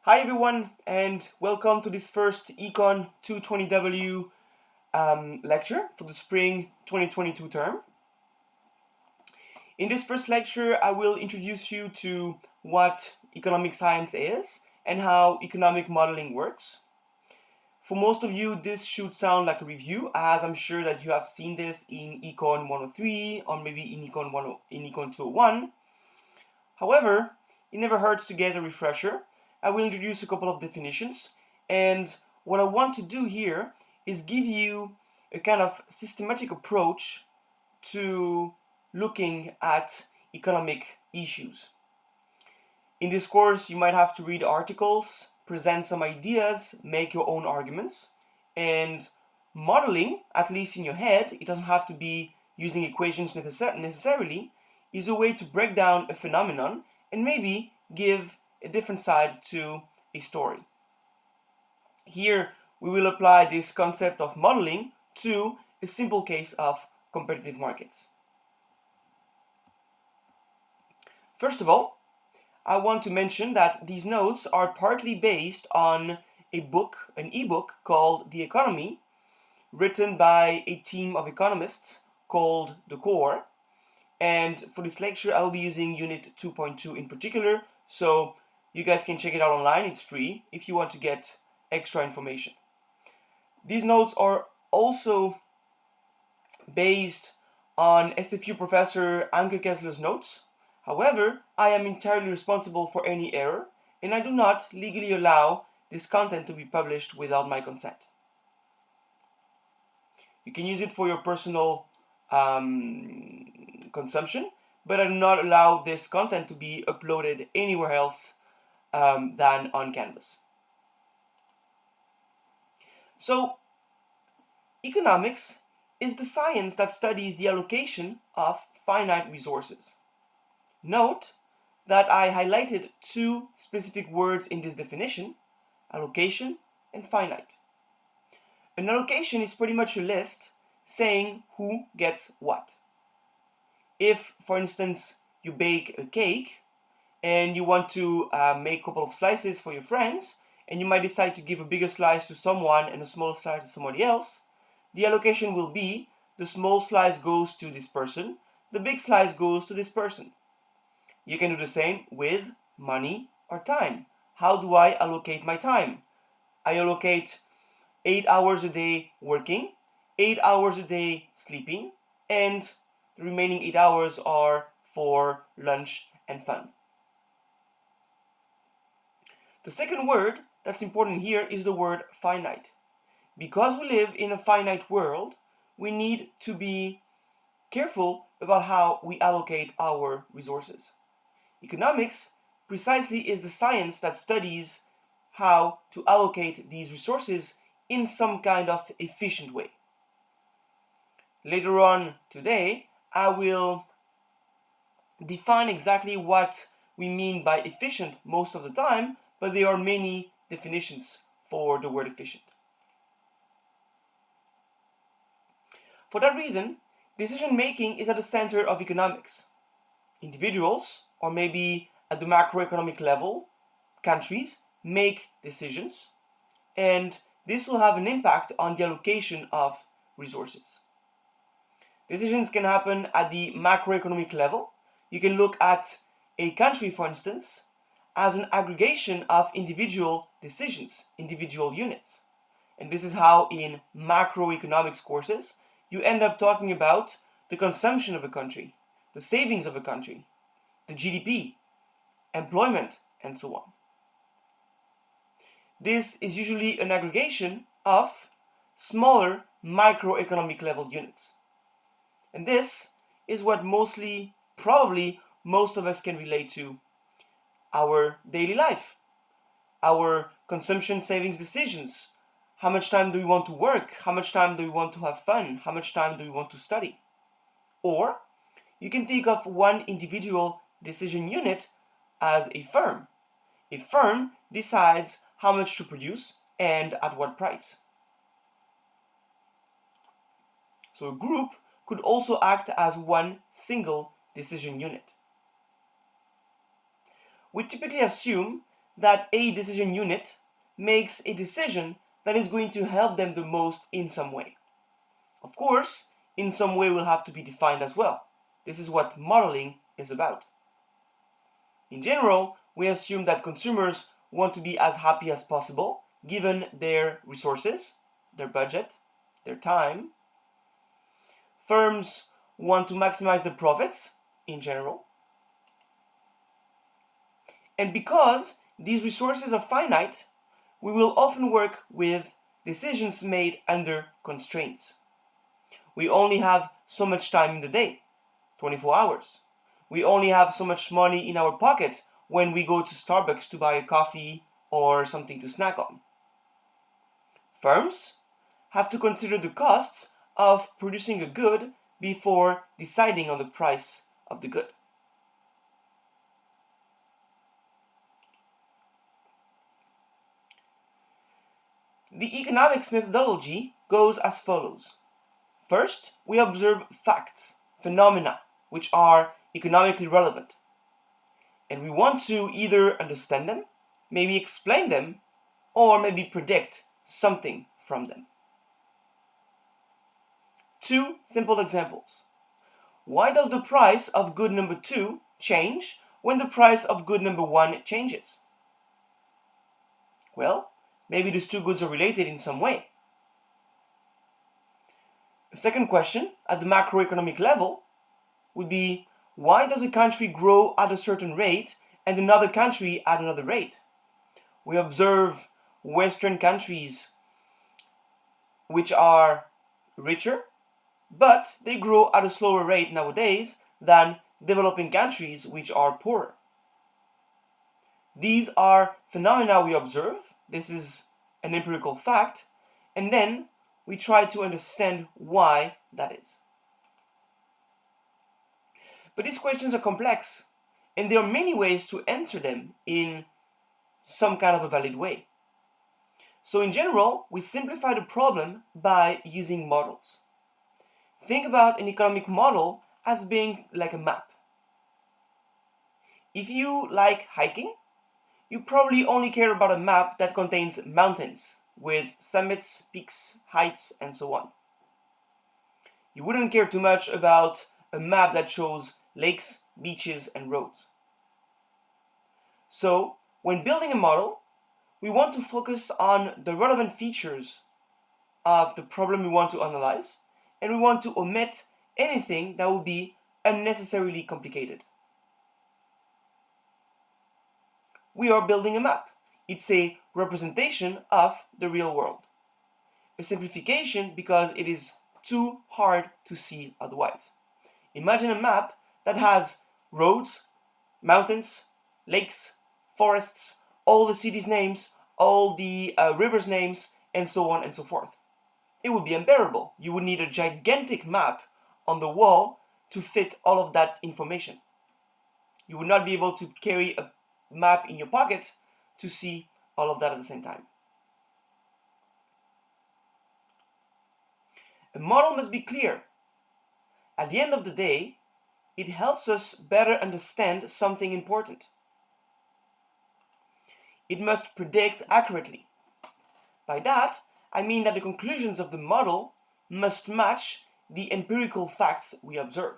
Hi everyone, and welcome to this first ECON 220W lecture for the spring 2022 term. In this first lecture, I will introduce you to what economic science is and how economic modeling works. For most of you, this should sound like a review, as I'm sure that you have seen this in Econ 103 or maybe in Econ 201. However, it never hurts to get a refresher. I will introduce a couple of definitions, and what I want to do here is give you a kind of systematic approach to looking at economic issues. In this course, you might have to read articles, present some ideas, make your own arguments, and modeling, at least in your head, it doesn't have to be using equations necessarily, is a way to break down a phenomenon and maybe give a different side to a story. Here, we will apply this concept of modeling to a simple case of competitive markets. First of all, I want to mention that these notes are partly based on a book, an ebook called The Economy, written by a team of economists called The Core. And for this lecture, I'll be using Unit 2.2 in particular, so you guys can check it out online. It's free if you want to get extra information. These notes are also based on SFU professor Anke Kessler's notes. However, I am entirely responsible for any error, and I do not legally allow this content to be published without my consent. You can use it for your personal consumption, but I do not allow this content to be uploaded anywhere else than on Canvas. So, economics is the science that studies the allocation of finite resources. Note that I highlighted two specific words in this definition: allocation and finite. An allocation is pretty much a list saying who gets what. If, for instance, you bake a cake and you want to make a couple of slices for your friends, and you might decide to give a bigger slice to someone and a smaller slice to somebody else, the allocation will be the small slice goes to this person, the big slice goes to this person. You can do the same with money or time. How do I allocate my time? I allocate 8 hours a day working, 8 hours a day sleeping, and the remaining 8 hours are for lunch and fun. The second word that's important here is the word finite. Because we live in a finite world, we need to be careful about how we allocate our resources. Economics precisely is the science that studies how to allocate these resources in some kind of efficient way. Later on today, I will define exactly what we mean by efficient most of the time, but there are many definitions for the word efficient. For that reason, decision making is at the center of economics. Individuals, or maybe at the macroeconomic level, countries make decisions, and this will have an impact on the allocation of resources. Decisions can happen at the macroeconomic level. You can look at a country, for instance, as an aggregation of individual decisions, individual units. And this is how in macroeconomics courses, you end up talking about the consumption of a country, the savings of a country, the GDP, employment, and so on. This is usually an aggregation of smaller microeconomic level units. And this is what probably most of us can relate to our daily life, our consumption savings decisions. How much time do we want to work? How much time do we want to have fun? How much time do we want to study? Or you can think of one individual decision unit as a firm. A firm decides how much to produce and at what price. So a group could also act as one single decision unit. We typically assume that a decision unit makes a decision that is going to help them the most in some way. Of course, in some way will have to be defined as well. This is what modeling is about. In general, we assume that consumers want to be as happy as possible given their resources, their budget, their time. Firms want to maximize their profits in general. And because these resources are finite, we will often work with decisions made under constraints. We only have so much time in the day, 24 hours. We only have so much money in our pocket when we go to Starbucks to buy a coffee or something to snack on. Firms have to consider the costs of producing a good before deciding on the price of the good. The economics methodology goes as follows. First, we observe facts, phenomena, which are economically relevant. And we want to either understand them, maybe explain them, or maybe predict something from them. Two simple examples. Why does the price of good number 2 change when the price of good number 1 changes? Well, maybe these two goods are related in some way. The second question, at the macroeconomic level, would be why does a country grow at a certain rate and another country at another rate? We observe Western countries which are richer, but they grow at a slower rate nowadays than developing countries which are poorer. These are phenomena we observe. This is an empirical fact, and then we try to understand why that is. But these questions are complex, and there are many ways to answer them in some kind of a valid way. So in general, we simplify the problem by using models. Think about an economic model as being like a map. If you like hiking, you probably only care about a map that contains mountains with summits, peaks, heights, and so on. You wouldn't care too much about a map that shows lakes, beaches, and roads. So, when building a model, we want to focus on the relevant features of the problem we want to analyze, and we want to omit anything that will be unnecessarily complicated. We are building a map. It's a representation of the real world. A simplification because it is too hard to see otherwise. Imagine a map that has roads, mountains, lakes, forests, all the cities' names, all the rivers' names, and so on and so forth. It would be unbearable. You would need a gigantic map on the wall to fit all of that information. You would not be able to carry a map in your pocket to see all of that at the same time. A model must be clear. At the end of the day, it helps us better understand something important. It must predict accurately. By that, I mean that the conclusions of the model must match the empirical facts we observe.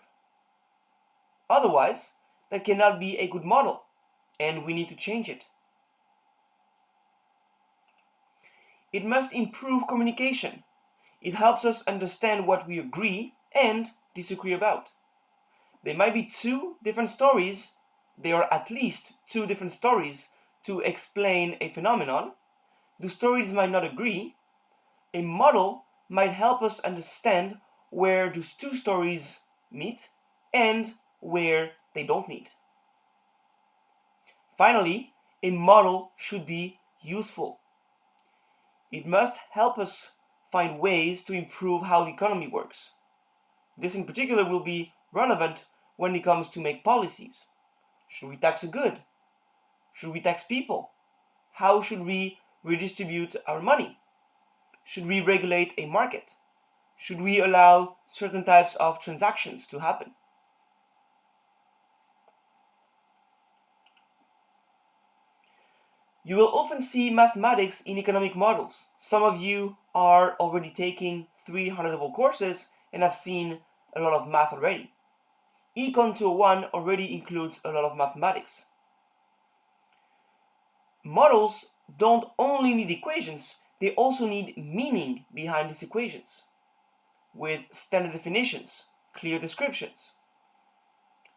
Otherwise, that cannot be a good model, and we need to change it. It must improve communication. It helps us understand what we agree and disagree about. There might be two different stories, there are at least two different stories to explain a phenomenon. The stories might not agree. A model might help us understand where those two stories meet and where they don't meet. Finally, a model should be useful. It must help us find ways to improve how the economy works. This in particular will be relevant when it comes to make policies. Should we tax a good? Should we tax people? How should we redistribute our money? Should we regulate a market? Should we allow certain types of transactions to happen? You will often see mathematics in economic models. Some of you are already taking 300-level courses and have seen a lot of math already. ECON 201 already includes a lot of mathematics. Models don't only need equations, they also need meaning behind these equations, with standard definitions, clear descriptions.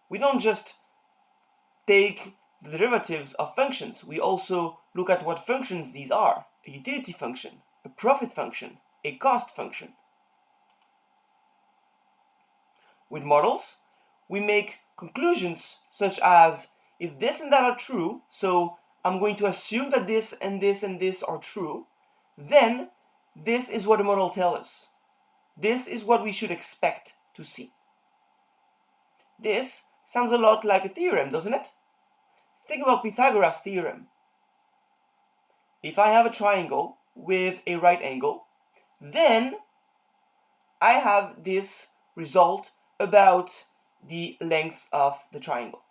We don't just take the derivatives of functions, we also look at what functions these are: a utility function, a profit function, a cost function. With models, we make conclusions such as, if this and that are true, so I'm going to assume that this and this and this are true, then this is what the model tells us. This is what we should expect to see. This sounds a lot like a theorem, doesn't it? Think about Pythagoras' theorem. If I have a triangle with a right angle, then I have this result about the lengths of the triangle.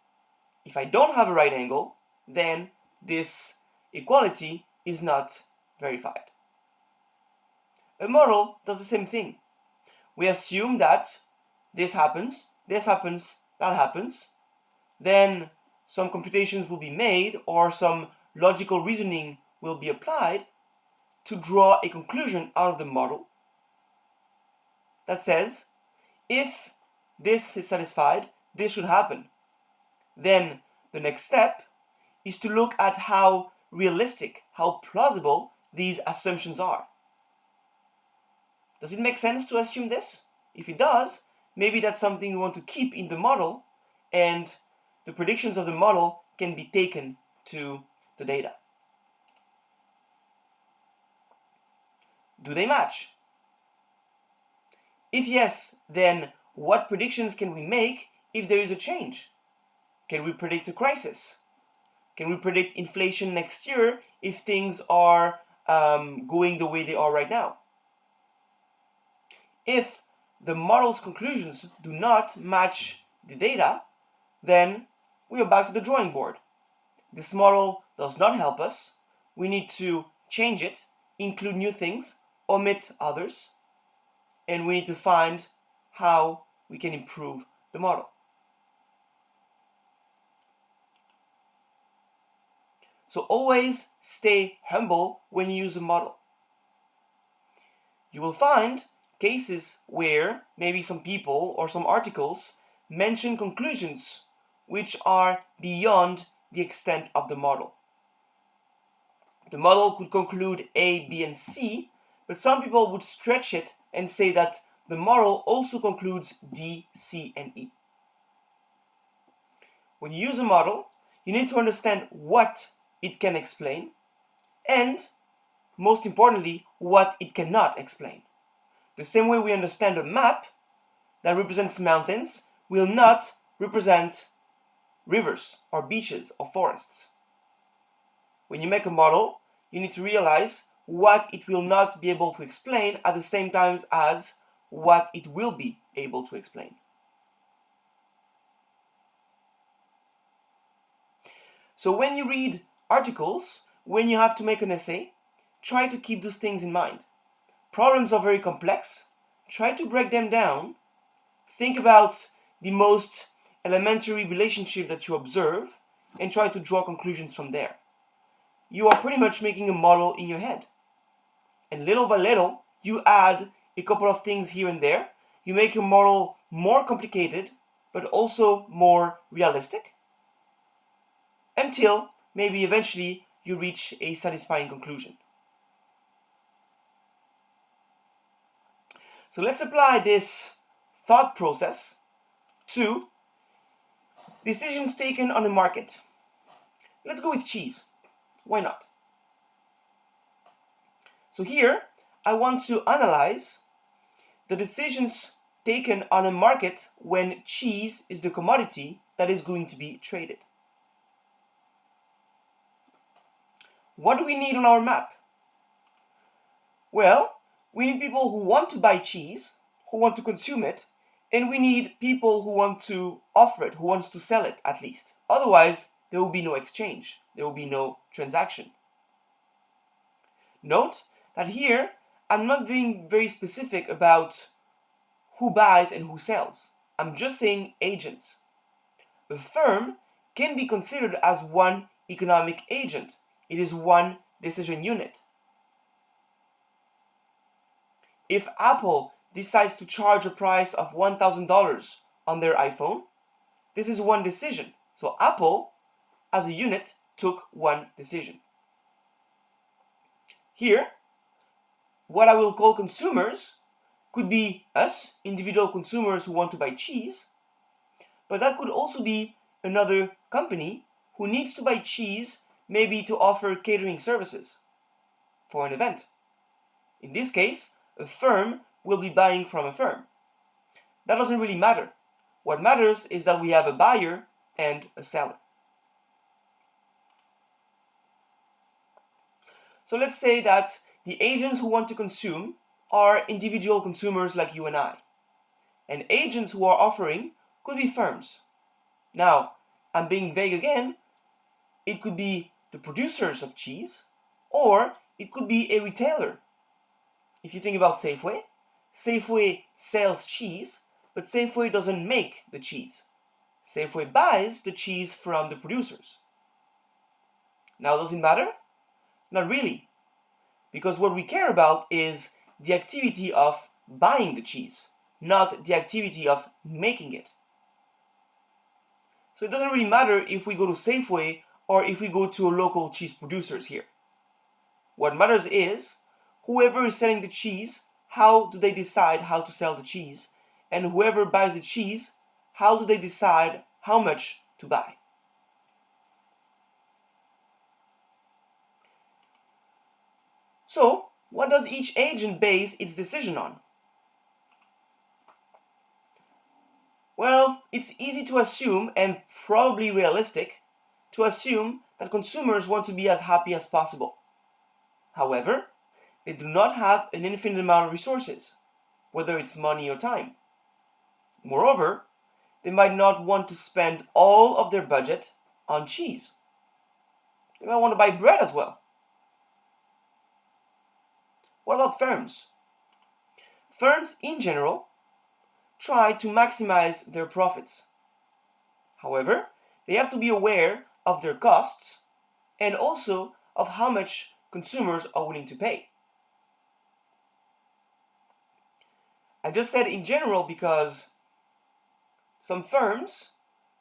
If I don't have a right angle, then this equality is not verified. A model does the same thing. We assume that this happens, that happens, then some computations will be made or some logical reasoning will be applied to draw a conclusion out of the model that says, if this is satisfied, this should happen. Then the next step is to look at how realistic, how plausible these assumptions are. Does it make sense to assume this? If it does, maybe that's something we want to keep in the model, and the predictions of the model can be taken to the data. Do they match? If yes, then what predictions can we make if there is a change? Can we predict a crisis? Can we predict inflation next year if things are going the way they are right now? If the model's conclusions do not match the data, then we are back to the drawing board. This model does not help us. We need to change it, include new things, omit others, and we need to find how we can improve the model. So always stay humble when you use a model. You will find cases where maybe some people or some articles mention conclusions which are beyond the extent of the model. The model could conclude A, B, and C, but some people would stretch it and say that the model also concludes D, C, and E. When you use a model, you need to understand what it can explain, and most importantly, what it cannot explain. The same way we understand a map that represents mountains will not represent rivers or beaches or forests. When you make a model, you need to realize what it will not be able to explain at the same time as what it will be able to explain. So when you read articles, when you have to make an essay, try to keep those things in mind. Problems are very complex. Try to break them down. Think about the most elementary relationship that you observe and try to draw conclusions from there. You are pretty much making a model in your head. And little by little, you add a couple of things here and there. You make your model more complicated, but also more realistic, until maybe eventually you reach a satisfying conclusion. So let's apply this thought process to decisions taken on the market. Let's go with cheese. Why not? So here, I want to analyze the decisions taken on a market when cheese is the commodity that is going to be traded. What do we need on our map? Well, we need people who want to buy cheese, who want to consume it, and we need people who want to offer it, who wants to sell it at least. Otherwise, there will be no exchange. There will be no transaction. Note that here I'm not being very specific about who buys and who sells. I'm just saying agents. A firm can be considered as one economic agent. It is one decision unit. If Apple decides to charge a price of $1,000 on their iPhone, this is one decision. So Apple, as a unit, took one decision. Here, what I will call consumers could be us, individual consumers who want to buy cheese, but that could also be another company who needs to buy cheese, maybe to offer catering services for an event. In this case, a firm will be buying from a firm. That doesn't really matter. What matters is that we have a buyer and a seller. So let's say that the agents who want to consume are individual consumers like you and I. And agents who are offering could be firms. Now, I'm being vague again. It could be the producers of cheese, or it could be a retailer. If you think about Safeway, Safeway sells cheese, but Safeway doesn't make the cheese. Safeway buys the cheese from the producers. Now, does it matter? Not really, because what we care about is the activity of buying the cheese, not the activity of making it. So it doesn't really matter if we go to Safeway or if we go to a local cheese producers here. What matters is whoever is selling the cheese, how do they decide how to sell the cheese? And whoever buys the cheese, how do they decide how much to buy? So, what does each agent base its decision on? Well, it's easy to assume, and probably realistic, to assume that consumers want to be as happy as possible. However, they do not have an infinite amount of resources, whether it's money or time. Moreover, they might not want to spend all of their budget on cheese. They might want to buy bread as well. What about firms? Firms, in general, try to maximize their profits. However, they have to be aware of their costs and also of how much consumers are willing to pay. I just said in general because some firms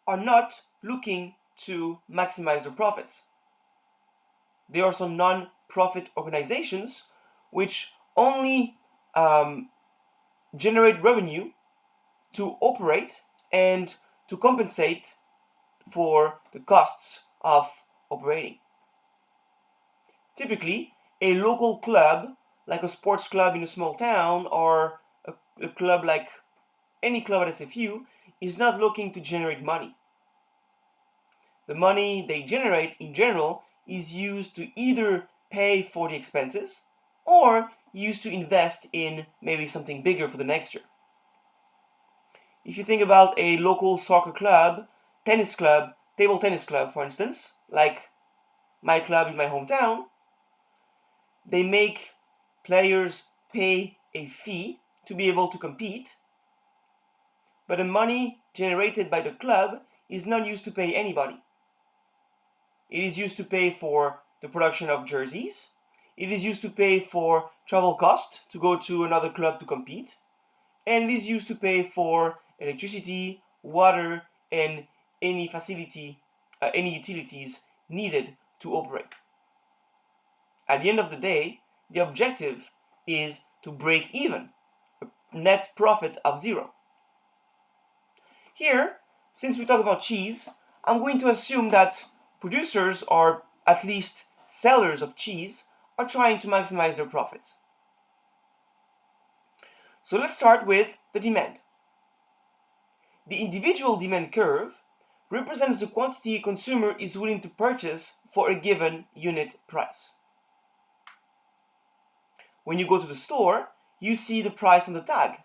are not looking to maximize their profits. There are some non-profit organizations which only generate revenue to operate and to compensate for the costs of operating. Typically, a local club, like a sports club in a small town, or a club like any club at SFU, is not looking to generate money. The money they generate in general is used to either pay for the expenses or used to invest in maybe something bigger for the next year. If you think about a local soccer club, tennis club, table tennis club, for instance, like my club in my hometown, they make players pay a fee to be able to compete, but the money generated by the club is not used to pay anybody. It is used to pay for the production of jerseys. It is used to pay for travel costs to go to another club to compete. And it is used to pay for electricity, water, and any facility, any utilities needed to operate. At the end of the day, the objective is to break even, a net profit of zero. Here, since we talk about cheese, I'm going to assume that producers, or at least sellers of cheese, are trying to maximize their profits. So let's start with the demand. The individual demand curve represents the quantity a consumer is willing to purchase for a given unit price. When you go to the store, you see the price on the tag.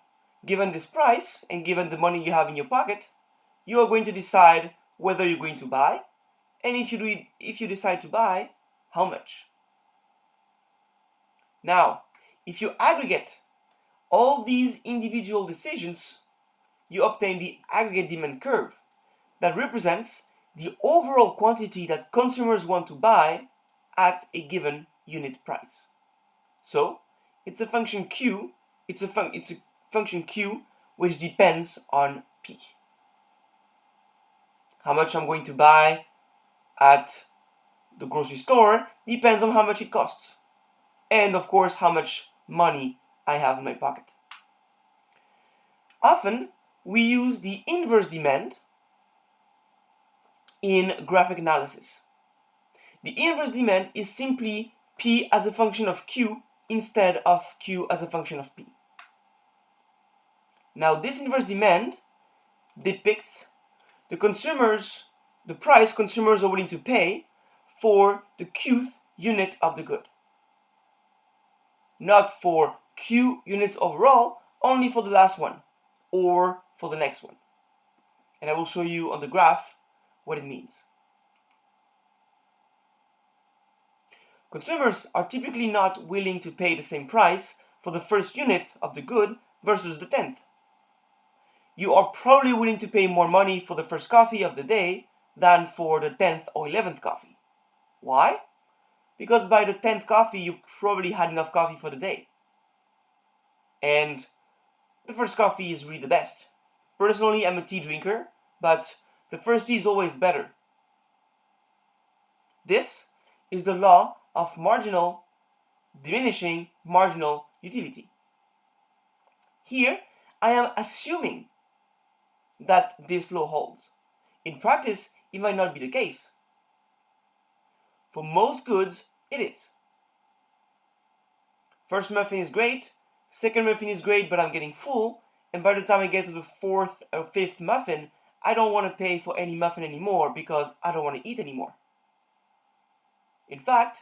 Given this price, and given the money you have in your pocket, you are going to decide whether you're going to buy, and if you decide to buy, how much. Now, if you aggregate all these individual decisions, you obtain the aggregate demand curve that represents the overall quantity that consumers want to buy at a given unit price. So it's a function Q, it's a function Q which depends on P. How much I'm going to buy at the grocery store depends on how much it costs. And of course, how much money I have in my pocket. Often, we use the inverse demand in graphic analysis. The inverse demand is simply P as a function of Q instead of Q as a function of P. Now, this inverse demand depicts the price consumers are willing to pay for the Qth unit of the good. Not for Q units overall, only for the last one, or for the next one. And I will show you on the graph what it means. Consumers are typically not willing to pay the same price for the first unit of the good versus the 10th. You are probably willing to pay more money for the first coffee of the day than for the 10th or 11th coffee. Why? Because by the 10th coffee, you probably had enough coffee for the day. And the first coffee is really the best. Personally, I'm a tea drinker, but the first tea is always better. This is the law of diminishing marginal utility. Here, I am assuming that this law holds. In practice, it might not be the case. For most goods, it is. First muffin is great, second muffin is great, but I'm getting full, and by the time I get to the fourth or fifth muffin, I don't want to pay for any muffin anymore because I don't want to eat anymore. In fact,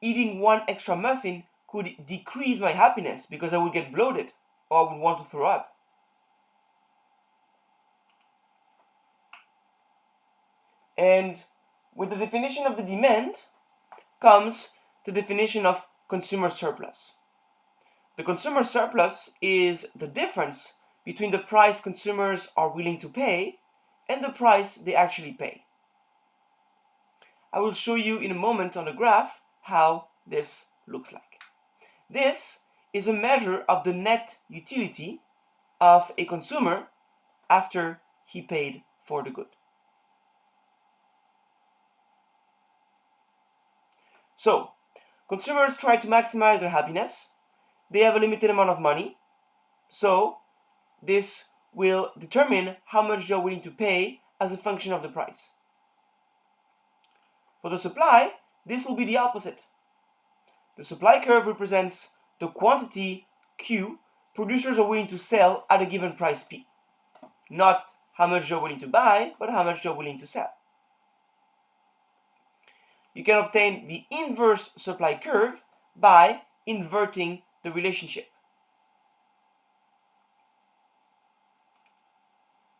eating one extra muffin could decrease my happiness because I would get bloated or I would want to throw up. And with the definition of the demand comes the definition of consumer surplus. The consumer surplus is the difference between the price consumers are willing to pay and the price they actually pay. I will show you in a moment on the graph how this looks like. This is a measure of the net utility of a consumer after he paid for the good. So, consumers try to maximize their happiness. They have a limited amount of money, so this will determine how much they are willing to pay as a function of the price. For the supply, this will be the opposite. The supply curve represents the quantity Q producers are willing to sell at a given price P. Not how much they're willing to buy, but how much they're willing to sell. You can obtain the inverse supply curve by inverting the relationship.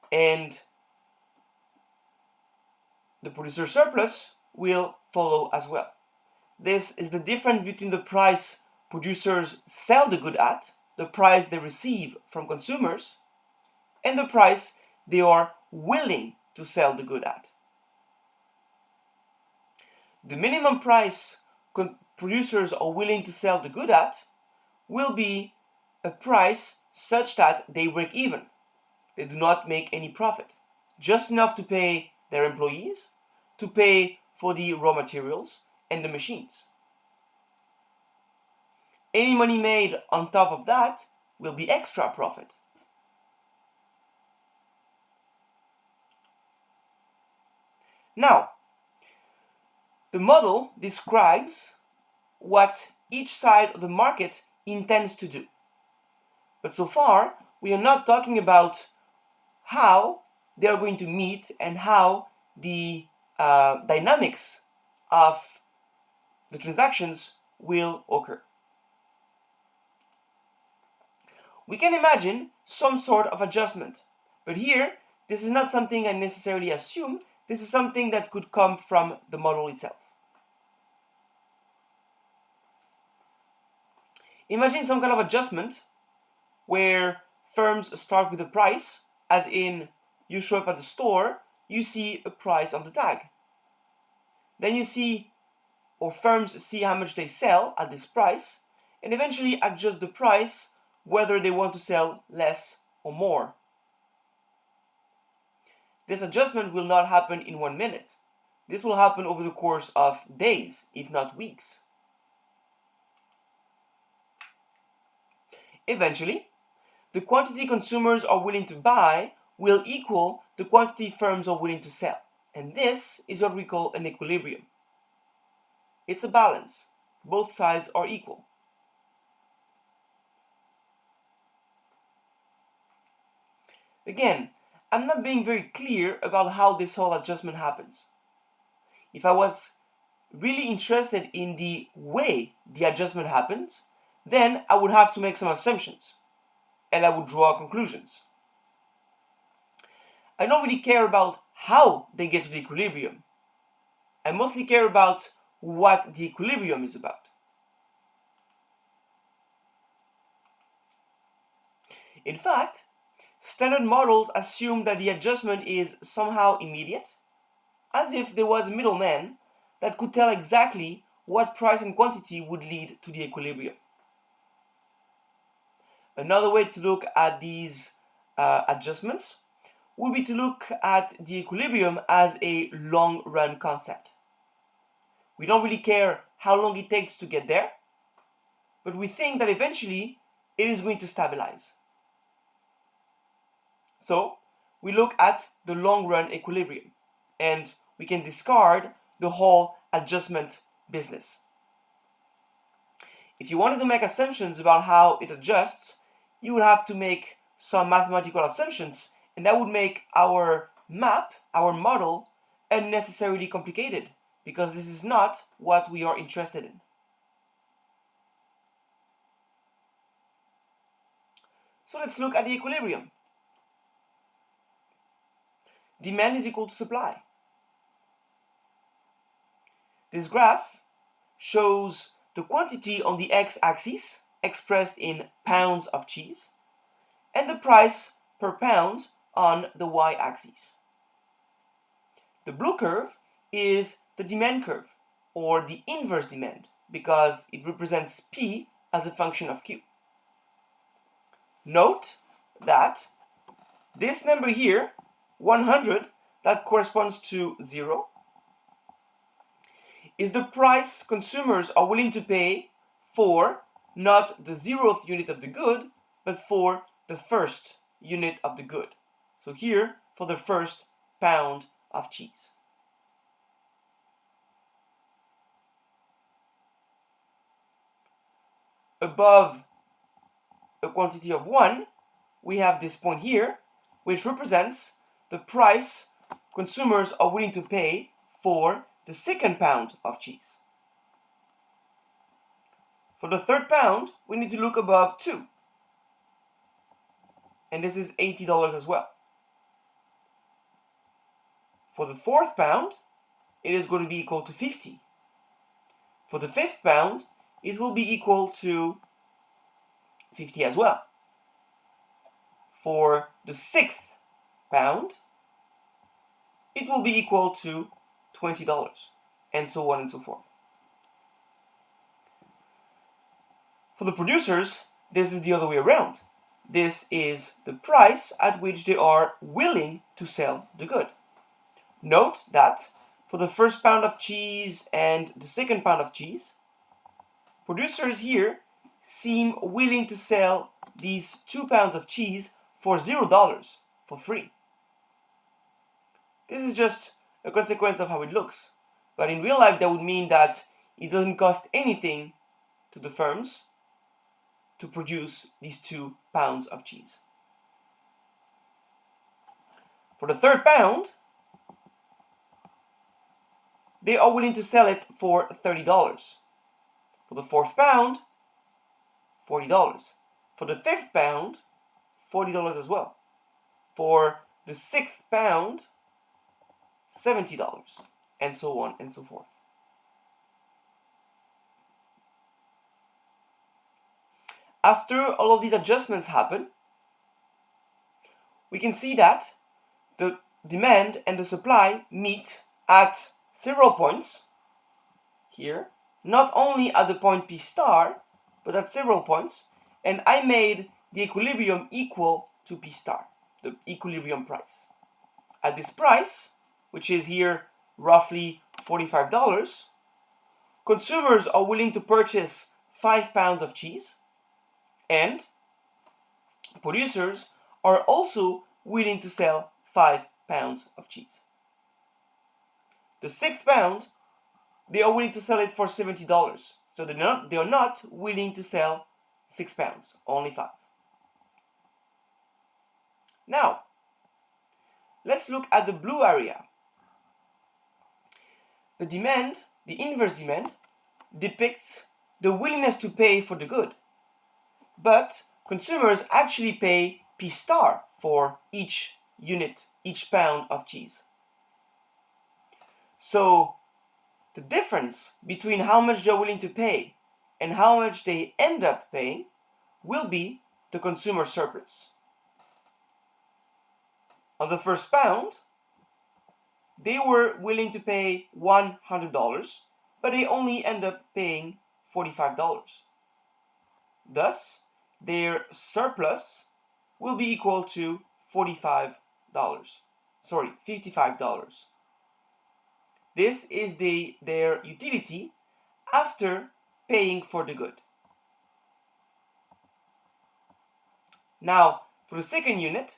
And the producer surplus will follow as well. This is the difference between the price producers sell the good at, the price they receive from consumers, and the price they are willing to sell the good at. The minimum price producers are willing to sell the good at will be a price such that they break even. They do not make any profit. Just enough to pay their employees, to pay for the raw materials and the machines. Any money made on top of that will be extra profit. Now, the model describes what each side of the market intends to do. But so far, we are not talking about how they are going to meet and how the dynamics of the transactions will occur. We can imagine some sort of adjustment, but here, this is not something I necessarily assume. This is something that could come from the model itself. Imagine some kind of adjustment where firms start with a price, as in you show up at the store, you see a price on the tag. Then you see, or firms see how much they sell at this price, and eventually adjust the price whether they want to sell less or more. This adjustment will not happen in 1 minute. This will happen over the course of days, if not weeks. Eventually, the quantity consumers are willing to buy will equal the quantity firms are willing to sell. And this is what we call an equilibrium. It's a balance. Both sides are equal. Again, I'm not being very clear about how this whole adjustment happens. If I was really interested in the way the adjustment happens, then I would have to make some assumptions and I would draw conclusions. I don't really care about how they get to the equilibrium. I mostly care about what the equilibrium is about. In fact, standard models assume that the adjustment is somehow immediate, as if there was a middleman that could tell exactly what price and quantity would lead to the equilibrium. Another way to look at these adjustments would be to look at the equilibrium as a long-run concept. We don't really care how long it takes to get there, but we think that eventually it is going to stabilize. So we look at the long-run equilibrium, and we can discard the whole adjustment business. If you wanted to make assumptions about how it adjusts, you would have to make some mathematical assumptions, and that would make our map, our model, unnecessarily complicated, because this is not what we are interested in. So let's look at the equilibrium. Demand is equal to supply. This graph shows the quantity on the x-axis expressed in pounds of cheese and the price per pound on the y-axis. The blue curve is the demand curve, or the inverse demand, because it represents P as a function of Q. Note that this number here, 100, that corresponds to 0, is the price consumers are willing to pay for not the 0th unit of the good, but for the first unit of the good. So here, for the first pound of cheese. Above a quantity of 1, we have this point here, which represents the price consumers are willing to pay for the second pound of cheese. For the third pound, we need to look above 2. And this is $80 as well. For the fourth pound, it is going to be equal to 50. For the fifth pound, it will be equal to 50 as well. For the sixth pound, it will be equal to $20, and so on and so forth. For the producers, this is the other way around. This is the price at which they are willing to sell the good. Note that for the first pound of cheese and the second pound of cheese, producers here seem willing to sell these 2 pounds of cheese for $0, for free. This is just a consequence of how it looks, but in real life that would mean that it doesn't cost anything to the firms to produce these 2 pounds of cheese. For the third pound, they are willing to sell it for $30. For the fourth pound, $40. For the fifth pound, $40 as well. For the sixth pound, $70, and so on and so forth. After all of these adjustments happen, we can see that the demand and the supply meet at several points here, not only at the point P star, but at several points, and I made the equilibrium equal to P star, the equilibrium price. At this price, which is here roughly $45, consumers are willing to purchase 5 pounds of cheese, and producers are also willing to sell 5 pounds of cheese. The 6th pound, they are willing to sell it for $70. So they are not willing to sell 6 pounds, only 5. Now, let's look at the blue area. The demand, the inverse demand, depicts the willingness to pay for the good. But consumers actually pay P star for each unit, each pound of cheese. So the difference between how much they're willing to pay and how much they end up paying will be the consumer surplus. On the first pound, they were willing to pay $100, but they only end up paying $45. Thus, their surplus will be equal to $55. This is their utility after paying for the good. Now, for the second unit,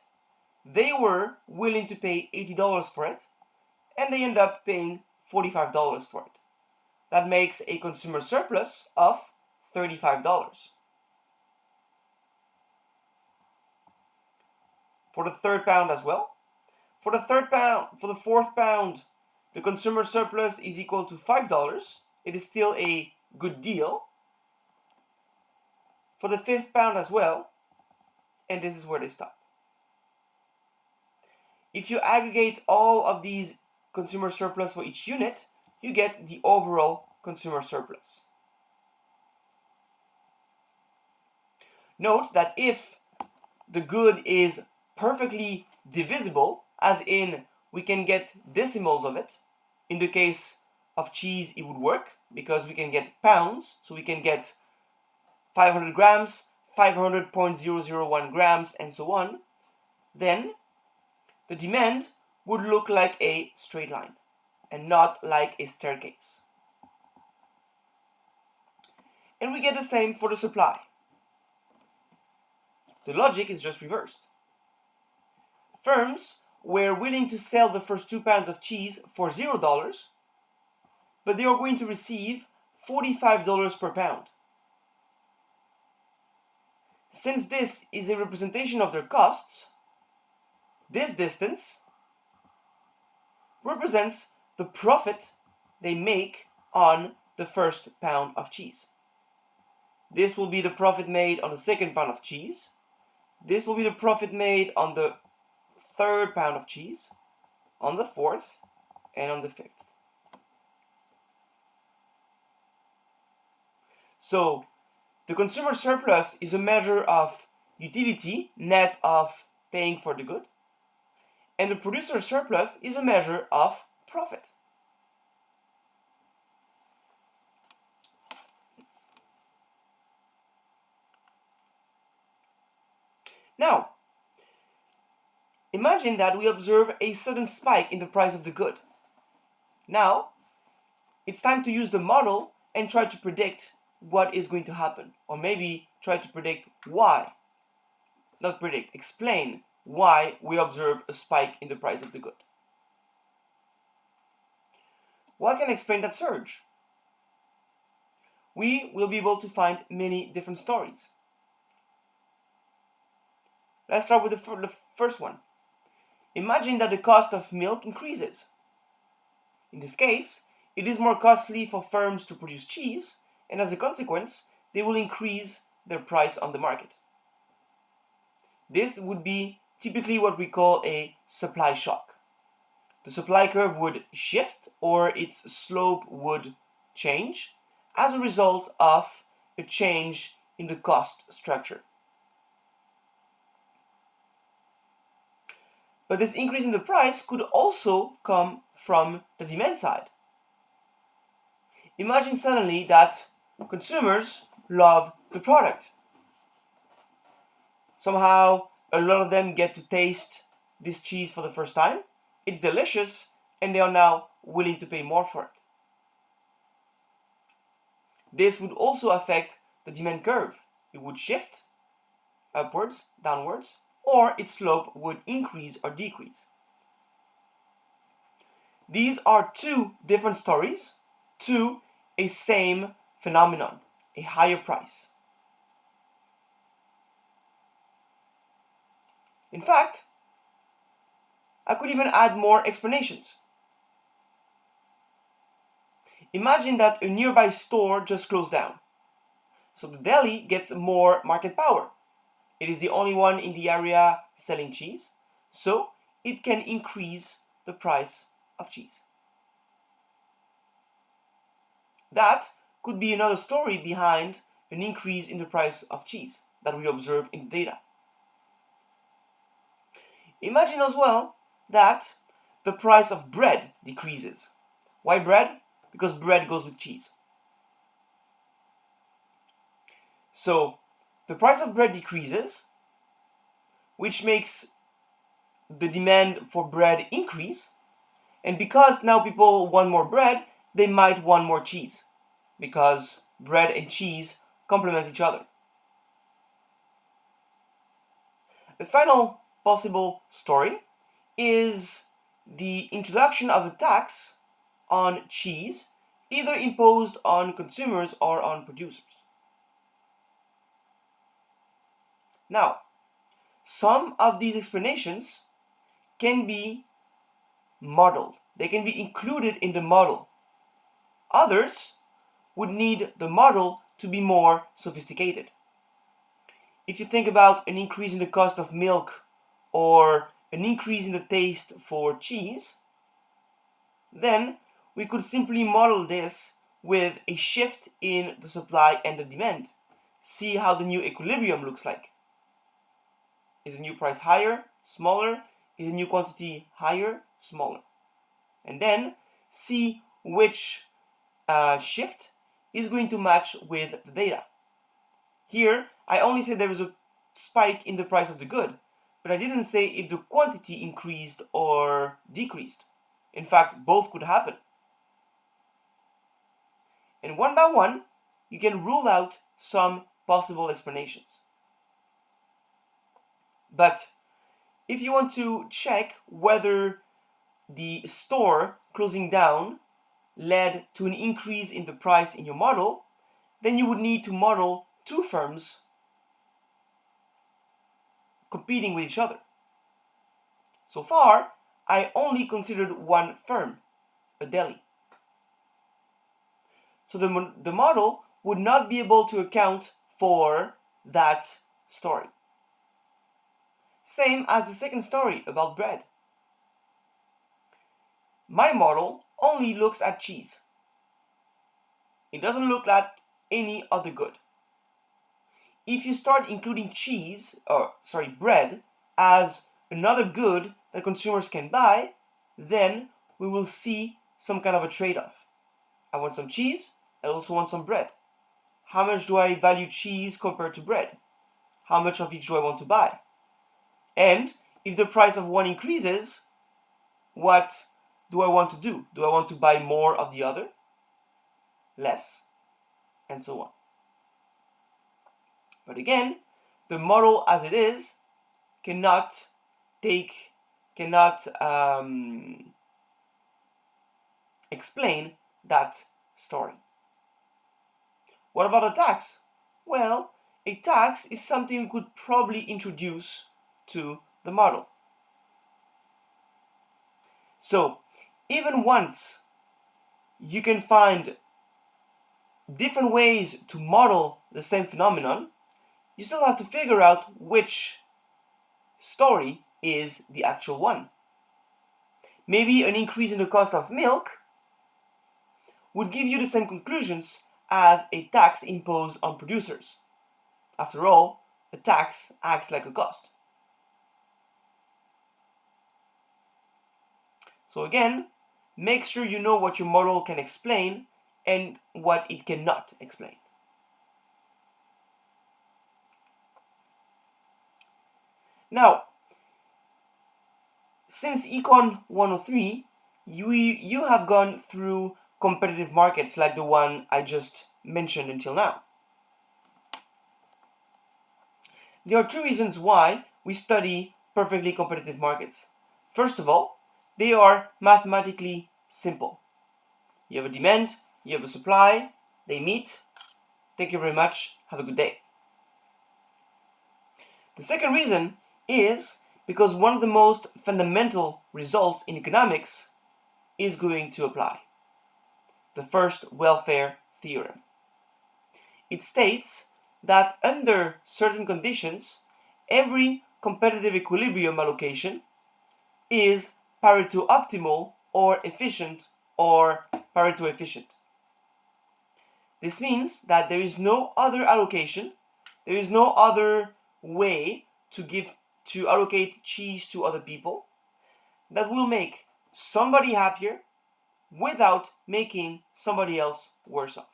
they were willing to pay $80 for it, and they end up paying $45 for it. That makes a consumer surplus of $35. For the third pound as well. For the fourth pound, the consumer surplus is equal to $5. It is still a good deal. For the fifth pound as well, and this is where they stop. If you aggregate all of these consumer surplus for each unit, you get the overall consumer surplus. Note that if the good is perfectly divisible, as in we can get decimals of it, in the case of cheese it would work because we can get pounds, so we can get 500 grams, 500.001 grams, and so on, then the demand would look like a straight line and not like a staircase. And we get the same for the supply. The logic is just reversed. Firms were willing to sell the first 2 pounds of cheese for $0, but they are going to receive $45 per pound. Since this is a representation of their costs, this distance represents the profit they make on the first pound of cheese. This will be the profit made on the second pound of cheese. This will be the profit made on the third pound of cheese, on the fourth, and on the fifth. So, the consumer surplus is a measure of utility net of paying for the good, and the producer surplus is a measure of profit. Now, imagine that we observe a sudden spike in the price of the good. Now, it's time to use the model and try to predict what is going to happen, or maybe try to predict why. Not predict, explain why we observe a spike in the price of the good. What can explain that surge? We will be able to find many different stories. Let's start with the first one. Imagine that the cost of milk increases. In this case, it is more costly for firms to produce cheese, and as a consequence, they will increase their price on the market. This would be typically what we call a supply shock. The supply curve would shift, or its slope would change as a result of a change in the cost structure. But this increase in the price could also come from the demand side. Imagine suddenly that consumers love the product. Somehow, a lot of them get to taste this cheese for the first time. It's delicious, and they are now willing to pay more for it. This would also affect the demand curve. It would shift upwards, downwards, or its slope would increase or decrease. These are two different stories to a same phenomenon, a higher price. In fact, I could even add more explanations. Imagine that a nearby store just closed down. So the deli gets more market power. It is the only one in the area selling cheese, so it can increase the price of cheese. That could be another story behind an increase in the price of cheese that we observe in the data. Imagine as well that the price of bread decreases. Why bread? Because bread goes with cheese. So the price of bread decreases, which makes the demand for bread increase, and because now people want more bread, they might want more cheese, because bread and cheese complement each other. The final possible story is the introduction of a tax on cheese, either imposed on consumers or on producers. Now, some of these explanations can be modeled. They can be included in the model. Others would need the model to be more sophisticated. If you think about an increase in the cost of milk or an increase in the taste for cheese, then we could simply model this with a shift in the supply and the demand. See how the new equilibrium looks like. Is the new price higher, smaller? Is the new quantity higher, smaller? And then see which shift is going to match with the data. Here, I only said there is a spike in the price of the good, but I didn't say if the quantity increased or decreased. In fact, both could happen. And one by one, you can rule out some possible explanations. But if you want to check whether the store closing down led to an increase in the price in your model, then you would need to model two firms competing with each other. So far, I only considered one firm, a deli. So the model would not be able to account for that story. Same as the second story about bread. My model only looks at cheese. It doesn't look at any other good. If you start including bread as another good that consumers can buy, then we will see some kind of a trade-off. I want some cheese, I also want some bread. How much do I value cheese compared to bread? How much of each do I want to buy? And if the price of one increases, what do I want to do? Do I want to buy more of the other? Less? And so on. But again, the model as it is cannot explain that story. What about a tax? Well, a tax is something we could probably introduce to the model. So, even once you can find different ways to model the same phenomenon, you still have to figure out which story is the actual one. Maybe an increase in the cost of milk would give you the same conclusions as a tax imposed on producers. After all, a tax acts like a cost. So again, make sure you know what your model can explain and what it cannot explain. Now, since Econ 103, you have gone through competitive markets like the one I just mentioned until now. There are two reasons why we study perfectly competitive markets. First of all, they are mathematically simple. You have a demand, you have a supply, they meet. Thank you very much, have a good day. The second reason is because one of the most fundamental results in economics is going to apply. The first welfare theorem. It states that under certain conditions, every competitive equilibrium allocation is Pareto optimal or efficient or Pareto efficient. This means that there is no other allocation, there is no other way to allocate cheese to other people that will make somebody happier without making somebody else worse off.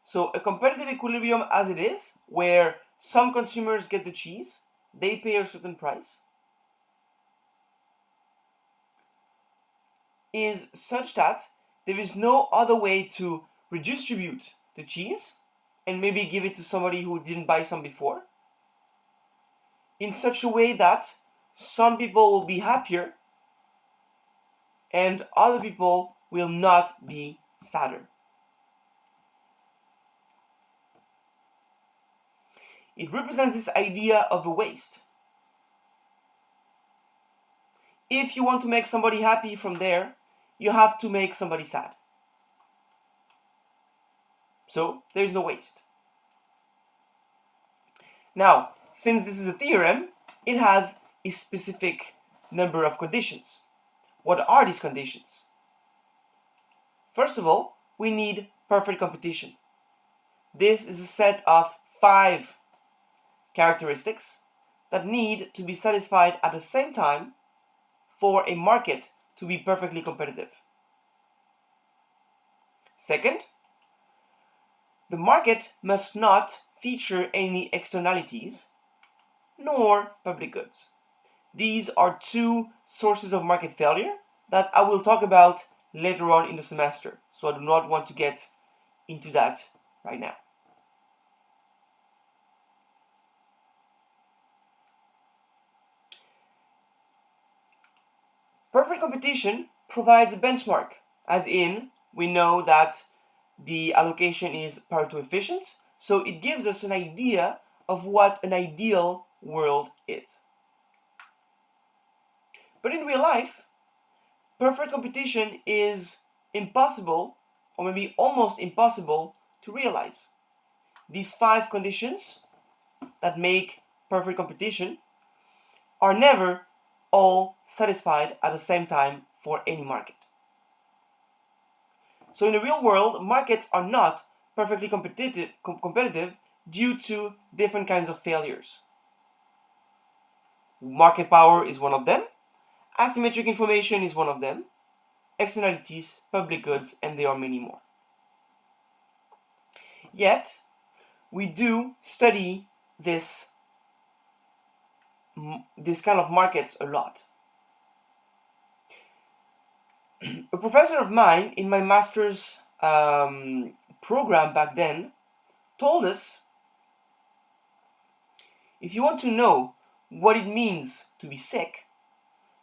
So a competitive equilibrium as it is, where some consumers get the cheese, they pay a certain price, is such that there is no other way to redistribute the cheese and maybe give it to somebody who didn't buy some before, in such a way that some people will be happier and other people will not be sadder. It represents this idea of a waste. If you want to make somebody happy from there, you have to make somebody sad. So there is no waste. Now, since this is a theorem, it has a specific number of conditions. What are these conditions? First of all, we need perfect competition. This is a set of 5 characteristics that need to be satisfied at the same time for a market to be perfectly competitive. Second, the market must not feature any externalities nor public goods. These are 2 sources of market failure that I will talk about later on in the semester, so I do not want to get into that right now. Perfect competition provides a benchmark, as in, we know that the allocation is Pareto efficient, so it gives us an idea of what an ideal world is. But in real life, perfect competition is impossible, or maybe almost impossible, to realize. These 5 conditions that make perfect competition are never all satisfied at the same time for any market. So in the real world, markets are not perfectly competitive due to different kinds of failures. Market power is one of them, asymmetric information is one of them, externalities, public goods, and there are many more. Yet, we do study this kind of markets a lot. A professor of mine in my master's program back then told us, if you want to know what it means to be sick,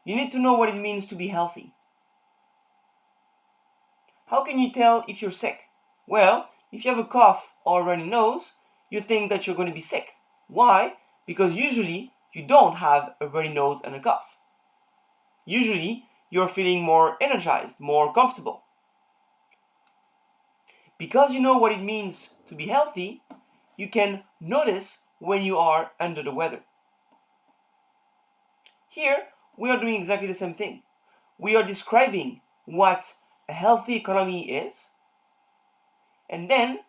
you need to know what it means to be healthy. How can you tell if you're sick? Well, if you have a cough or a runny nose, you think that you're going to be sick. Why? Because usually you don't have a runny nose and a cough. Usually you're feeling more energized, more comfortable. Because you know what it means to be healthy, you can notice when you are under the weather. Here, we are doing exactly the same thing. We are describing what a healthy economy is, and then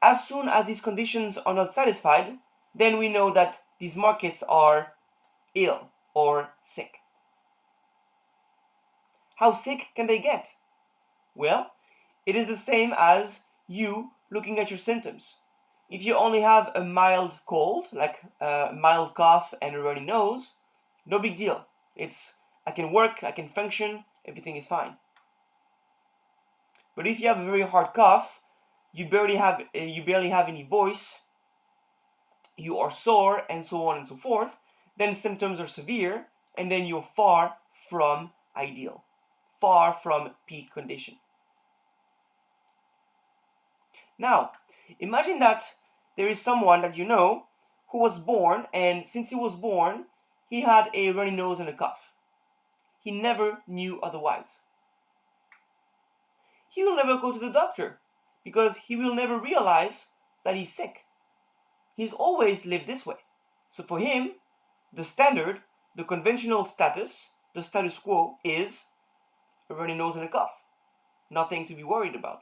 as soon as these conditions are not satisfied, then we know that these markets are ill or sick. How sick can they get? Well, it is the same as you looking at your symptoms. If you only have a mild cold, like a mild cough and a runny nose, no big deal. I can work, I can function, everything is fine. But if you have a very hard cough, you barely have any voice, you are sore, and so on and so forth, then symptoms are severe, and then you're far from ideal, far from peak condition. Now, imagine that there is someone that you know who was born, and since he was born, he had a runny nose and a cough. He never knew otherwise. He will never go to the doctor because he will never realize that he's sick. He's always lived this way. So for him, the standard, the conventional status, the status quo is a runny nose and a cough. Nothing to be worried about.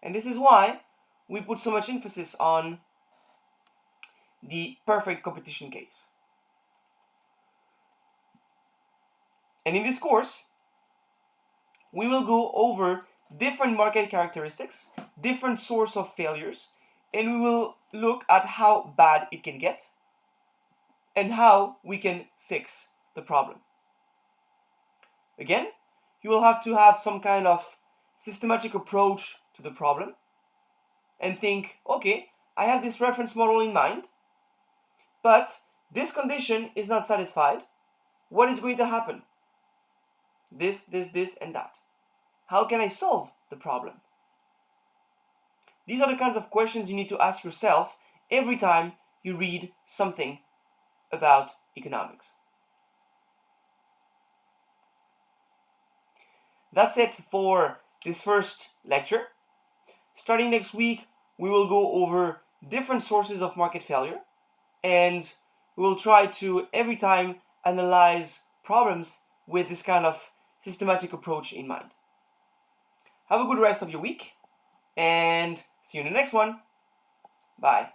And this is why we put so much emphasis on the perfect competition case. And in this course, we will go over different market characteristics, different source of failures, and we will look at how bad it can get and how we can fix the problem. Again, you will have to have some kind of systematic approach to the problem and think, okay, I have this reference model in mind, but this condition is not satisfied. What is going to happen? This, and that. How can I solve the problem? These are the kinds of questions you need to ask yourself every time you read something about economics. That's it for this first lecture. Starting next week, we will go over different sources of market failure, and we will try to every time analyze problems with this kind of systematic approach in mind. Have a good rest of your week, and see you in the next one. Bye.